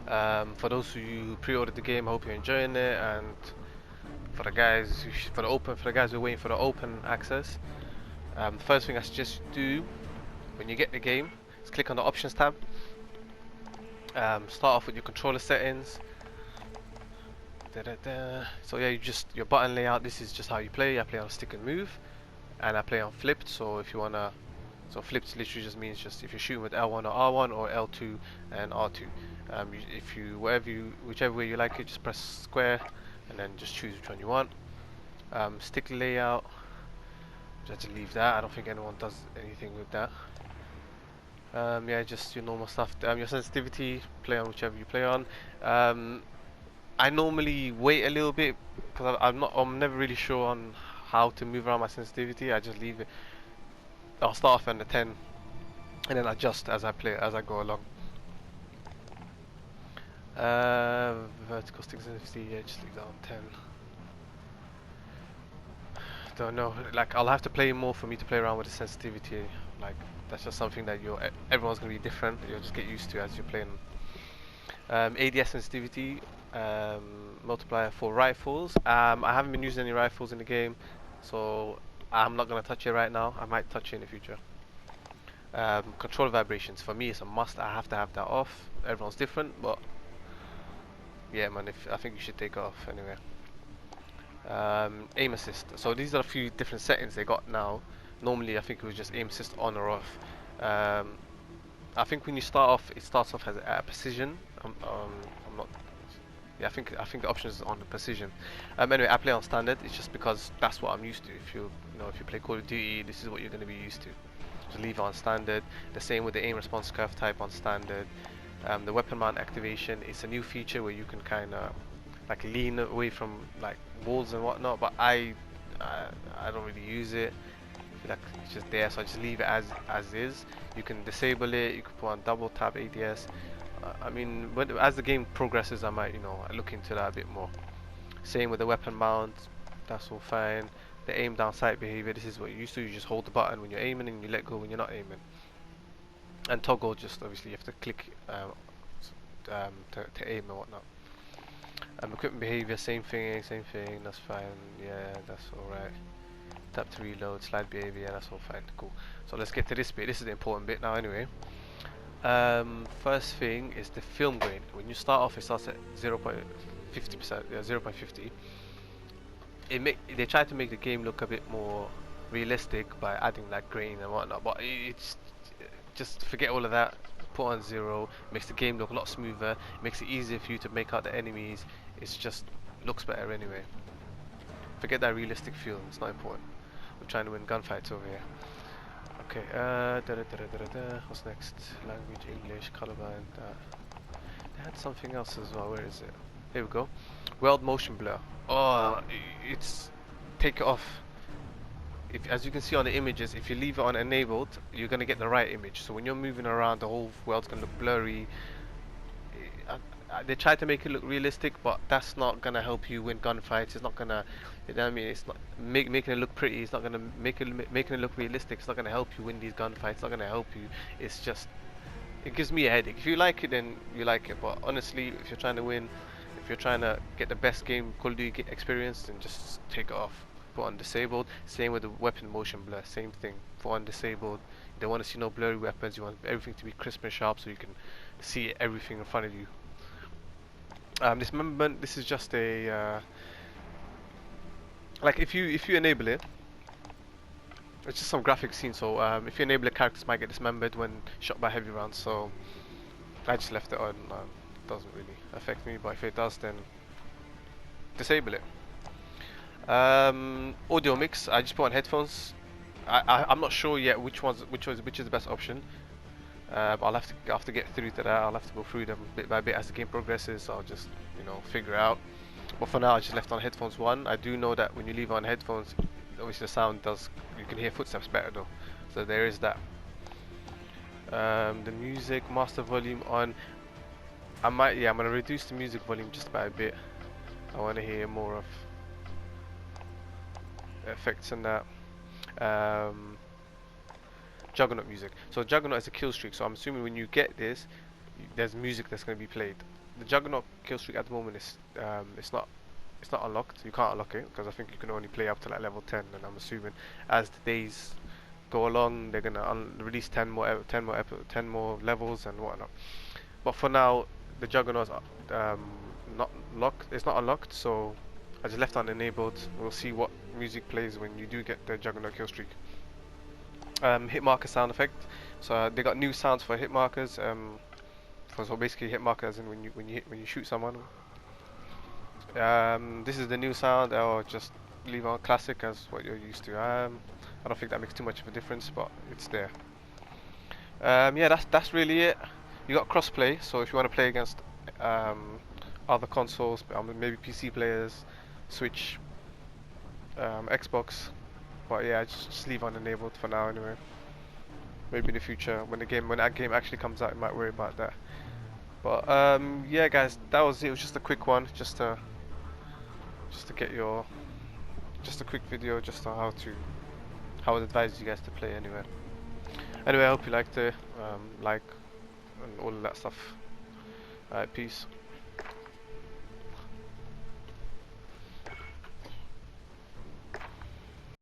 For those who pre-ordered the game, I hope you're enjoying it, and for the guys for the guys who are waiting for the open access, the first thing I suggest you do when you get the game is click on the options tab. Start off with your controller settings. So yeah, your button layout. This is just how you play. I play on stick and move, and I play on flipped. So if you wanna, so flipped literally just means just if you're shooting with L1 or R1 or L2 and R2. Whichever way you like it, just press square and then just choose which one you want. Stick layout, just leave that. I don't think anyone does anything with that. Yeah, just your normal stuff. Your sensitivity, play on whichever you play on. I normally wait a little bit because I'm never really sure on how to move around my sensitivity. I just leave it. I'll start off on the 10 and then adjust as I go along. Vertical stick sensitivity, yeah, just leave that on 10. Don't know, like I'll have to play more for me to play around with the sensitivity. Like that's just something that everyone's gonna be different. You'll just get used to as you're playing. ADS sensitivity multiplier for rifles. I haven't been using any rifles in the game, so I'm not gonna touch it right now. I might touch it in the future. Controller vibrations, for me it's a must. I have to have that off. Everyone's different, but yeah man, I think you should take it off anyway. Aim assist, so these are a few different settings they got now. Normally I think it was just aim assist on or off. I think when you start off, it starts off as a precision. I'm not. Yeah, I think the option is on the precision. Anyway, I play on standard. It's just because that's what I'm used to. If you play Call of Duty, this is what you're going to be used to. Just leave it on standard. The same with the aim response curve type on standard. The weapon mount activation. It's a new feature where you can kind of like lean away from like walls and whatnot. But I don't really use it. I feel like it's just there, so I just leave it as is. You can disable it. You can put on double tap ADS. I mean, as the game progresses, I might look into that a bit more. Same with the weapon mount. That's all fine. The aim down sight behavior. This is what you used to. You just hold the button when you're aiming and you let go when you're not aiming. And toggle, just obviously you have to click to aim and whatnot. Equipment behavior, same thing. That's fine. Yeah, that's all right. Tap to reload, slide behavior. Yeah, that's all fine. Cool. So let's get to this bit. This is the important bit now, anyway. First thing is the film grain. When you start off, it starts at 0.50%, 0.50. They try to make the game look a bit more realistic by adding like grain and whatnot, but it's just forget all of that. Put on 0, makes the game look a lot smoother. Makes it easier for you to make out the enemies. It's just looks better anyway. Forget that realistic feel. It's not important. We're trying to win gunfights over here. Okay, what's next? Language, English, colorblind. They had something else as well. Where is it? Here we go. World motion blur. Oh, it's take it off. As you can see on the images, if you leave it on enabled, you're gonna get the right image. So when you're moving around, the whole world's gonna look blurry. They try to make it look realistic, but that's not gonna help you win gunfights. It's not gonna, you know what I mean? It's not making it look pretty. It's not gonna making it look realistic. It's not gonna help you win these gunfights. It's not gonna help you. It's just, it gives me a headache. If you like it, then you like it. But honestly, if you're trying to win, if you're trying to get the best game Call of Duty experience, then just take it off. Put on disabled. Same with the weapon motion blur. Same thing. Put on disabled. You don't want to see no blurry weapons. You want everything to be crisp and sharp, so you can see everything in front of you. Dismemberment, this is just a like if you enable it, it's just some graphic scene. So if you enable it, characters might get dismembered when shot by heavy rounds. So I just left it on. It doesn't really affect me, but if it does, then disable it. Audio mix, I just put on headphones. I'm not sure yet which is the best option. I'll have to get through to that. I'll have to go through them bit by bit as the game progresses. So I'll just figure out. But for now, I just left on headphones 1. I do know that when you leave on headphones, obviously the sound you can hear footsteps better though. So there is that. The music master volume on. I'm gonna reduce the music volume just by a bit. I want to hear more of effects and that. Juggernaut music. So Juggernaut is a kill streak. So I'm assuming when you get this, there's music that's going to be played. the Juggernaut kill streak at the moment is it's not unlocked. You can't unlock it because I think you can only play up to like level 10, and I'm assuming as the days go along, they're gonna release 10 more levels and whatnot. But for now, the Juggernaut's not locked. It's not unlocked, so I just left it unenabled. We'll see what music plays when you do get the Juggernaut kill streak. Hit marker sound effect. So they got new sounds for hit markers. So basically, hit marker as in when you shoot someone. This is the new sound. I'll just leave on classic as what you're used to. I don't think that makes too much of a difference, but it's there. Yeah, that's really it. You got crossplay, so if you want to play against other consoles, maybe PC players, Switch, Xbox. But yeah, just leave unenabled for now anyway. Maybe in the future, when that game actually comes out, you might worry about that. But yeah, guys, that was it. It was just a quick one, just to get your, just a quick video, just on how I'd advise you guys to play anyway. Anyway, I hope you liked it, like, and all of that stuff. Alright, peace.